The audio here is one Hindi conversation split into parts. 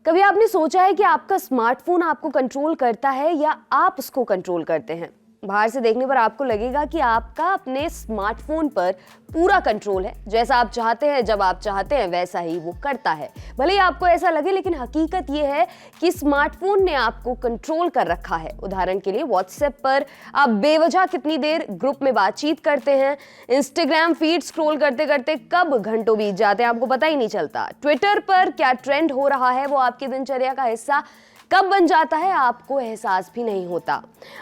कभी आपने सोचा है कि आपका स्मार्टफोन आपको कंट्रोल करता है या आप उसको कंट्रोल करते हैं? बाहर से देखने पर आपको लगेगा कि आपका अपने स्मार्टफोन पर पूरा कंट्रोल है। जैसा आप चाहते हैं, जब आप चाहते हैं, वैसा ही वो करता है। भले ही आपको ऐसा लगे, लेकिन हकीकत ये है कि स्मार्टफोन ने आपको कंट्रोल कर रखा है। उदाहरण के लिए व्हाट्सएप पर आप बेवजह कितनी देर ग्रुप में बातचीत करते हैं। इंस्टाग्राम फीड स्क्रॉल करते करते कब घंटों बीत जाते हैं आपको पता ही नहीं चलता। ट्विटर पर क्या ट्रेंड हो रहा है वो आपकी दिनचर्या का हिस्सा कब बन जाता है आपको एहसास भी नहीं होता।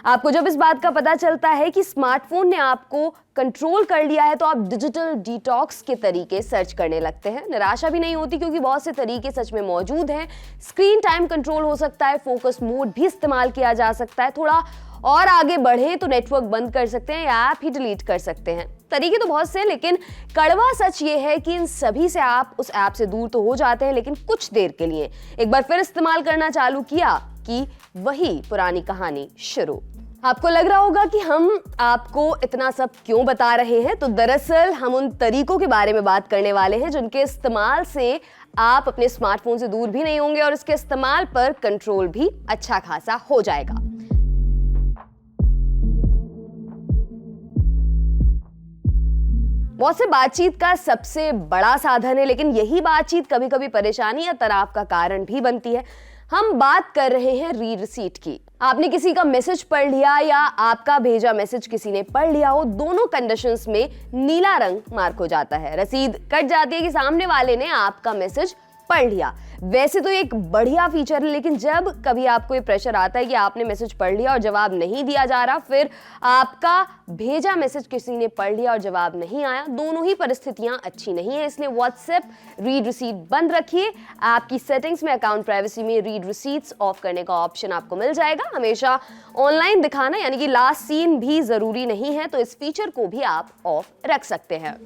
आपको जब इस बात का पता चलता है कि स्मार्टफोन ने आपको कंट्रोल कर लिया है तो आप डिजिटल डिटॉक्स के तरीके सर्च करने लगते हैं। निराशा भी नहीं होती क्योंकि बहुत से तरीके सच में मौजूद हैं। स्क्रीन टाइम कंट्रोल हो सकता है, फोकस मोड भी इस्तेमाल किया जा सकता है। थोड़ा और आगे बढ़े तो नेटवर्क बंद कर सकते हैं या ऐप ही डिलीट कर सकते हैं। तरीके तो बहुत से, लेकिन कड़वा सच ये है कि इन सभी से आप उस ऐप से दूर तो हो जाते हैं, लेकिन कुछ देर के लिए एक बार फिर इस्तेमाल करना चालू किया कि वही पुरानी कहानी शुरू। आपको लग रहा होगा कि हम आपको इतना सब क्यों बता रहे हैं, तो दरअसल हम उन तरीकों के बारे में बात करने वाले हैं जिनके इस्तेमाल से आप अपने स्मार्टफोन से दूर भी नहीं होंगे और इसके इस्तेमाल पर कंट्रोल भी अच्छा खासा हो जाएगा। व्हाट्सएप बातचीत का सबसे बड़ा साधन है, लेकिन यही बातचीत कभी कभी परेशानी या तनाव का कारण भी बनती है। हम बात कर रहे हैं रीड रिसीट की। आपने किसी का मैसेज पढ़ लिया या आपका भेजा मैसेज किसी ने पढ़ लिया हो, दोनों कंडीशंस में नीला रंग मार्क हो जाता है। रसीद कट जाती है कि सामने वाले ने आपका मैसेज पढ़ लिया। वैसे तो एक बढ़िया फीचर है, लेकिन जब कभी आपको ये प्रेशर आता है कि आपने मैसेज पढ़ लिया और जवाब नहीं दिया जा रहा, फिर आपका भेजा मैसेज किसी ने पढ़ लिया और जवाब नहीं आया, दोनों ही परिस्थितियां अच्छी नहीं है। इसलिए व्हाट्सएप रीड रिसीट बंद रखिए। आपकी सेटिंग्स में अकाउंट प्राइवेसी में रीड रिसीट्स ऑफ करने का ऑप्शन आपको मिल जाएगा। हमेशा ऑनलाइन दिखाना यानी कि लास्ट सीन भी जरूरी नहीं है, तो इस फीचर को भी आप ऑफ रख सकते हैं।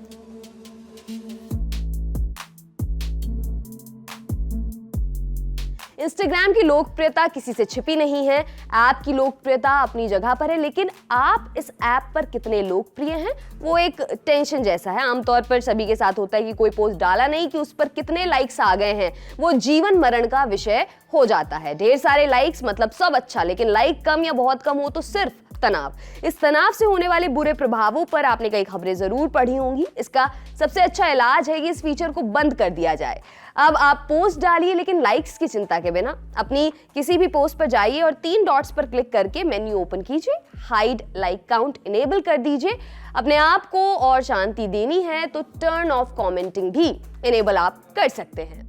इंस्टाग्राम की लोकप्रियता किसी से छिपी नहीं है। ऐप की लोकप्रियता अपनी जगह पर है, लेकिन आप इस ऐप पर कितने लोकप्रिय हैं वो एक टेंशन जैसा है। आमतौर पर सभी के साथ होता है कि कोई पोस्ट डाला नहीं कि उस पर कितने लाइक्स आ गए हैं, वो जीवन मरण का विषय हो जाता है। ढेर सारे लाइक्स मतलब सब अच्छा, लेकिन लाइक कम या बहुत कम हो तो सिर्फ तनाव। इस तनाव से होने वाले बुरे प्रभावों पर आपने कई खबरें जरूर पढ़ी होंगी। इसका सबसे अच्छा इलाज है कि इस फीचर को बंद कर दिया जाए। अब आप पोस्ट डालिए, लेकिन लाइक्स की चिंता के बिना अपनी किसी भी पोस्ट पर जाइए और 3 डॉट्स पर क्लिक करके मेन्यू ओपन कीजिए। हाइड लाइक काउंट इनेबल कर दीजिए। अपने आप को और शांति देनी है तो टर्न ऑफ कमेंटिंग भी इनेबल आप कर सकते हैं।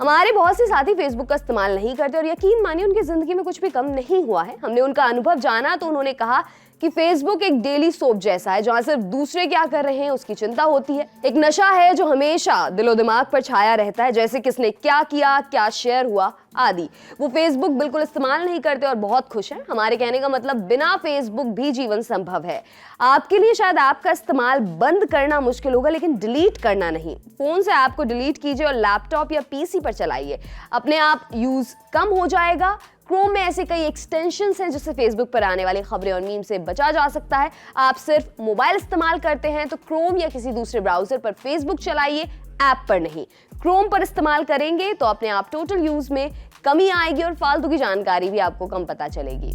हमारे बहुत से साथी फेसबुक का इस्तेमाल नहीं करते और यकीन मानिए उनकी जिंदगी में कुछ भी कम नहीं हुआ है। हमने उनका अनुभव जाना तो उन्होंने कहा कि फेसबुक एक डेली सोप जैसा है जहां सिर्फ दूसरे क्या कर रहे हैं उसकी चिंता होती है। एक नशा है जो हमेशा दिलो दिमाग पर छाया रहता है, जैसे किसने क्या किया, क्या शेयर हुआ आदि। वो फेसबुक बिल्कुल इस्तेमाल नहीं करते और बहुत खुश हैं। हमारे कहने का मतलब बिना फेसबुक भी जीवन संभव है। आपके लिए शायद ऐप का इस्तेमाल बंद करना मुश्किल होगा, लेकिन डिलीट करना नहीं। फोन से ऐप को डिलीट कीजिए और लैपटॉप या पीसी पर चलाइए। अपने आप यूज कम हो जाएगा। क्रोम में ऐसे कई एक्सटेंशंस हैं जिससे फेसबुक पर आने वाली खबरें और मीम से बचा जा सकता है। आप सिर्फ मोबाइल इस्तेमाल करते हैं तो क्रोम या किसी दूसरे ब्राउजर पर फेसबुक चलाइए, ऐप पर नहीं। क्रोम पर इस्तेमाल करेंगे तो अपने आप टोटल यूज में कमी आएगी और फालतू की जानकारी भी आपको कम पता चलेगी।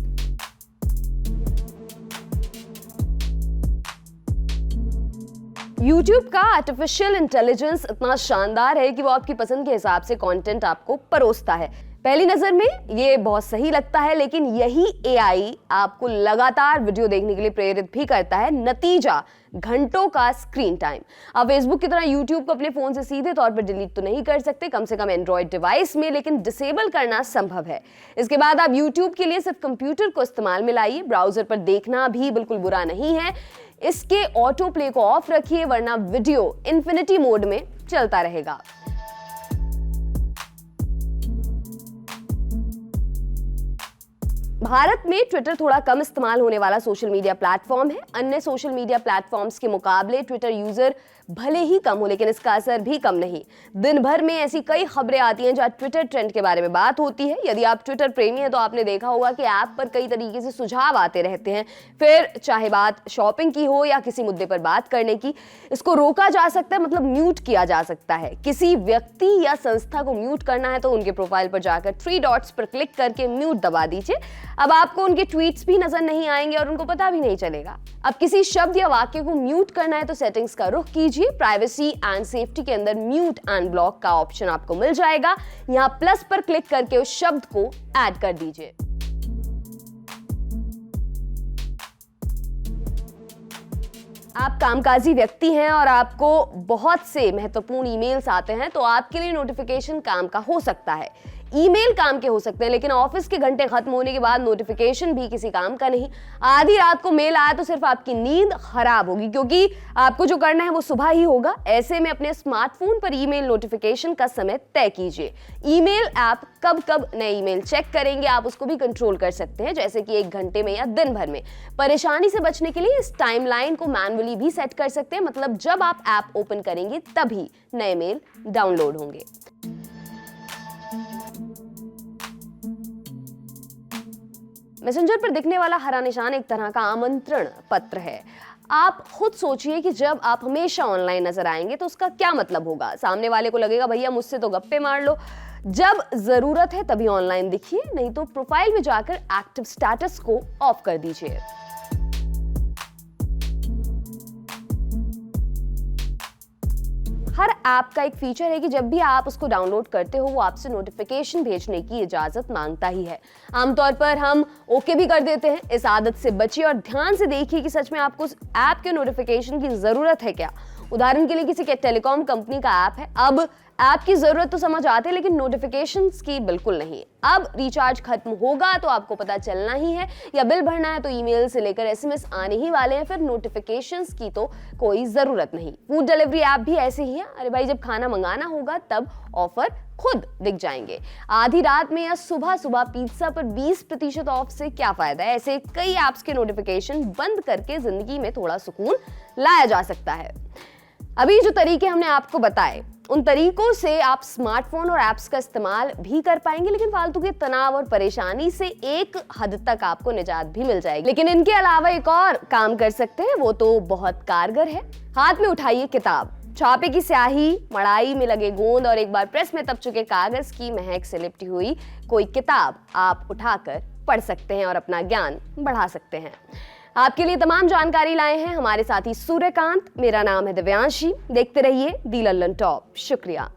YouTube का आर्टिफिशियल इंटेलिजेंस इतना शानदार है कि वो आपकी पसंद के हिसाब से कंटेंट आपको परोसता है। पहली नजर में ये बहुत सही लगता है, लेकिन यही AI आपको लगातार वीडियो देखने के लिए प्रेरित भी करता है। नतीजा घंटों का स्क्रीन टाइम। आप फेसबुक की तरह YouTube को अपने फोन से सीधे तौर पर डिलीट तो नहीं कर सकते, कम से कम एंड्रॉइड डिवाइस में, लेकिन डिसेबल करना संभव है। इसके बाद आप YouTube के लिए सिर्फ कंप्यूटर को इस्तेमाल में लाइए। ब्राउजर पर देखना भी बिल्कुल बुरा नहीं है। इसके ऑटो प्ले को ऑफ रखिए, वरना वीडियो इन्फिनिटी मोड में चलता रहेगा। भारत में ट्विटर थोड़ा कम इस्तेमाल होने वाला सोशल मीडिया प्लेटफॉर्म है। अन्य सोशल मीडिया प्लेटफॉर्म्स के मुकाबले ट्विटर यूजर भले ही कम हो, लेकिन इसका असर भी कम नहीं। दिन भर में ऐसी कई खबरें आती हैं जहां ट्विटर ट्रेंड के बारे में बात होती है। यदि आप ट्विटर प्रेमी हैं तो आपने देखा होगा कि ऐप पर कई तरीके से सुझाव आते रहते हैं, फिर चाहे बात शॉपिंग की हो या किसी मुद्दे पर बात करने की। इसको रोका जा सकता है, मतलब म्यूट किया जा सकता है। किसी व्यक्ति या संस्था को म्यूट करना है तो उनके प्रोफाइल पर जाकर 3 डॉट्स पर क्लिक करके म्यूट दबा दीजिए। अब आपको उनके ट्वीट्स भी नजर नहीं आएंगे और उनको पता भी नहीं चलेगा। अब किसी शब्द या वाक्य को म्यूट करना है तो सेटिंग्स का रुख कीजिए। प्राइवेसी एंड सेफ्टी के अंदर म्यूट एंड ब्लॉक का ऑप्शन आपको मिल जाएगा। यहां प्लस पर क्लिक करके उस शब्द को ऐड कर दीजिए। आप कामकाजी व्यक्ति हैं और आपको बहुत से महत्वपूर्ण ईमेल्स आते हैं, तो आपके लिए नोटिफिकेशन काम का हो सकता है। ईमेल काम के हो सकते हैं, लेकिन ऑफिस के घंटे खत्म होने के बाद नोटिफिकेशन भी किसी काम का नहीं। आधी रात को मेल आया तो सिर्फ आपकी नींद खराब होगी, क्योंकि आपको जो करना है वो सुबह ही होगा। ऐसे में अपने स्मार्टफोन पर ईमेल नोटिफिकेशन का समय तय कीजिए। ईमेल ऐप कब कब नए ईमेल चेक करेंगे, आप उसको भी कंट्रोल कर सकते हैं, जैसे कि 1 घंटे में या दिन भर में। परेशानी से बचने के लिए इस टाइमलाइन को मैन्युअली भी सेट कर सकते हैं, मतलब जब आप ऐप ओपन करेंगे तभी नए मेल डाउनलोड होंगे। मैसेंजर पर दिखने वाला हरा निशान एक तरह का आमंत्रण पत्र है। आप खुद सोचिए कि जब आप हमेशा ऑनलाइन नजर आएंगे तो उसका क्या मतलब होगा। सामने वाले को लगेगा भैया मुझसे तो गप्पे मार लो। जब जरूरत है तभी ऑनलाइन दिखिए, नहीं तो प्रोफाइल में जाकर एक्टिव स्टेटस को ऑफ कर दीजिए। हर ऐप का एक फीचर है कि जब भी आप उसको डाउनलोड करते हो वो आपसे नोटिफिकेशन भेजने की इजाजत मांगता ही है। आमतौर पर हम ओके भी कर देते हैं। इस आदत से बचिए और ध्यान से देखिए कि सच में आपको उस ऐप के नोटिफिकेशन की जरूरत है क्या। उदाहरण के लिए किसी के टेलीकॉम कंपनी का ऐप है, अब ऐप की जरूरत तो समझ आते हैं लेकिन नोटिफिकेशंस की बिल्कुल नहीं। अब रिचार्ज खत्म होगा तो आपको पता चलना ही है, या बिल भरना है तो ईमेल से लेकर एसएमएस आने ही वाले हैं, फिर नोटिफिकेशंस की तो कोई जरूरत नहीं। फूड डिलीवरी ऐप भी ऐसे ही है। अरे भाई जब खाना मंगाना होगा तब ऑफर खुद दिख जाएंगे। आधी रात में या सुबह सुबह पिज्जा पर 20% ऑफ से क्या फायदा है। ऐसे कई ऐप्स के नोटिफिकेशन बंद करके जिंदगी में थोड़ा सुकून लाया जा सकता है। अभी जो तरीके हमने आपको बताए उन तरीकों से आप स्मार्टफोन और ऐप्स का इस्तेमाल भी कर पाएंगे, लेकिन फालतू के तनाव और परेशानी से एक हद तक आपको निजात भी मिल जाएगी। लेकिन इनके अलावा एक और काम कर सकते हैं, वो तो बहुत कारगर है। हाथ में उठाइए किताब, छापे की स्याही, मड़ाई में लगे गोंद और एक बार प्रेस में तप चुके कागज की महक से लिपटी हुई कोई किताब आप उठाकर पढ़ सकते हैं और अपना ज्ञान बढ़ा सकते हैं। आपके लिए तमाम जानकारी लाए हैं हमारे साथी सूर्यकांत। मेरा नाम है दिव्यांशी। देखते रहिए दी लल्लन टॉप। शुक्रिया।